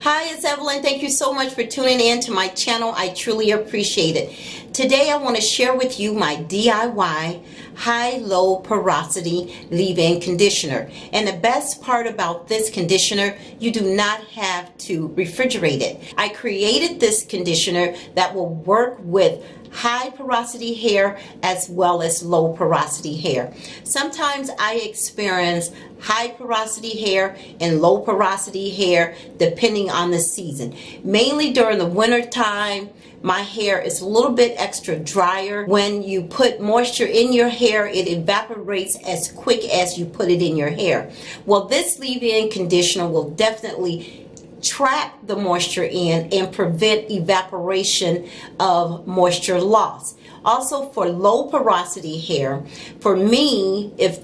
Hi, it's Evelyn. Thank you so much for tuning in to my channel. I truly appreciate it. Today I want to share with you my DIY high-low porosity leave-in conditioner. And the best part about this conditioner, you do not have to refrigerate it. I created this conditioner that will work with high porosity hair as well as low porosity hair. Sometimes I experience high porosity hair and low porosity hair depending on the season. Mainly during the winter time, my hair is a little bit extra drier. When you put moisture in your hair, it evaporates as quick as you put it in your hair. Well, this leave-in conditioner will definitely trap the moisture in and prevent evaporation of moisture loss. Also, for low porosity hair, for me, if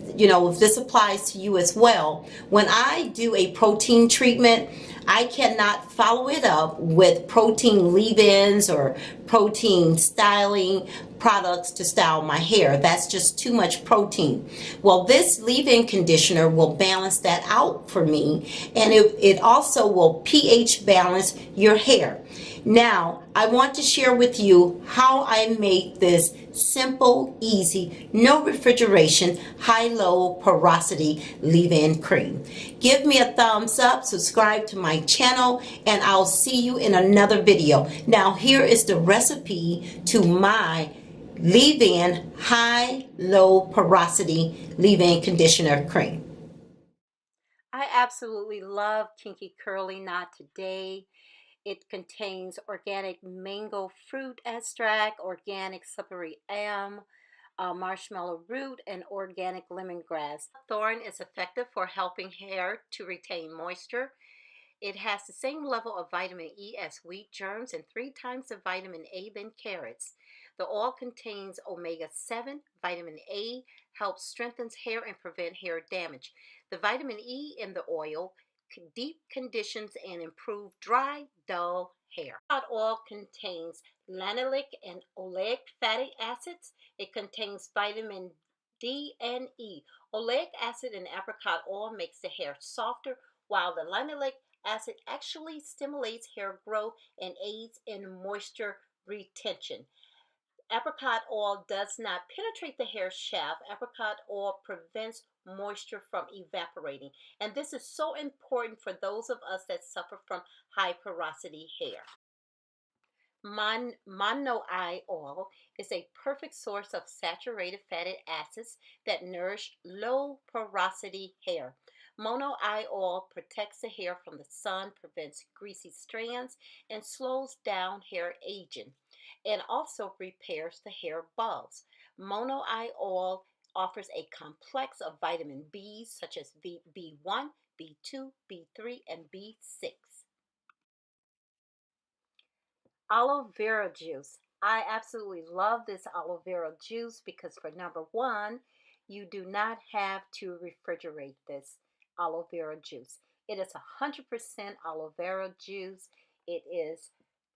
this applies to you as well, when I do a protein treatment, I cannot follow it up with protein leave-ins or protein styling products to style my hair. That's just too much protein. Well, this leave-in conditioner will balance that out for me, and it also will pH balance your hair. Now, I want to share with you how I make this simple, easy, no refrigeration, high-low porosity leave-in cream. Give me a thumbs up, subscribe to my channel, and I'll see you in another video. Now, here is the recipe to my leave-in high-low porosity leave-in conditioner cream. I absolutely love Kinky Curly Knot today. It contains organic mango fruit extract, organic slippery elm, marshmallow root, and organic lemongrass. Thorn is effective for helping hair to retain moisture. It has the same level of vitamin E as wheat germs and 3 times the vitamin A than carrots. The oil contains omega-7. Vitamin A helps strengthen hair and prevent hair damage. The vitamin E in the oil deep conditions and improve dry, dull hair. Hot oil contains lanolic and oleic fatty acids. It contains vitamin D and E. Oleic acid in apricot oil makes the hair softer, while the lanolic acid actually stimulates hair growth and aids in moisture retention. Apricot oil does not penetrate the hair shaft. Apricot oil prevents moisture from evaporating. And this is so important for those of us that suffer from high porosity hair. Mono eye oil is a perfect source of saturated fatty acids that nourish low porosity hair. Mono eye oil protects the hair from the sun, prevents greasy strands, and slows down hair aging, and also repairs the hair bulbs. Mono eye oil offers a complex of vitamin Bs such as B1, B2, B3, and B6. Aloe vera juice. I absolutely love this aloe vera juice because, for number one, you do not have to refrigerate this aloe vera juice. It is 100% aloe vera juice. It is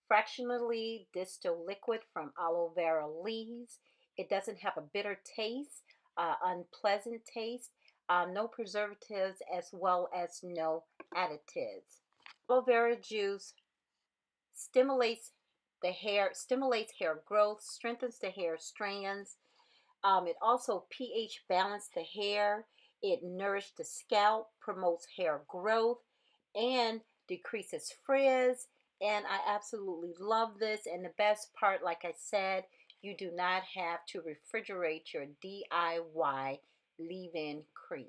fractionally distilled liquid from aloe vera leaves. It doesn't have a bitter taste, unpleasant taste, no preservatives, as well as no additives. Aloe vera juice stimulates hair growth, strengthens the hair strands. It also pH balances the hair. It nourishes the scalp, promotes hair growth, and decreases frizz. And I absolutely love this. And the best part, like I said, you do not have to refrigerate your DIY leave-in cream.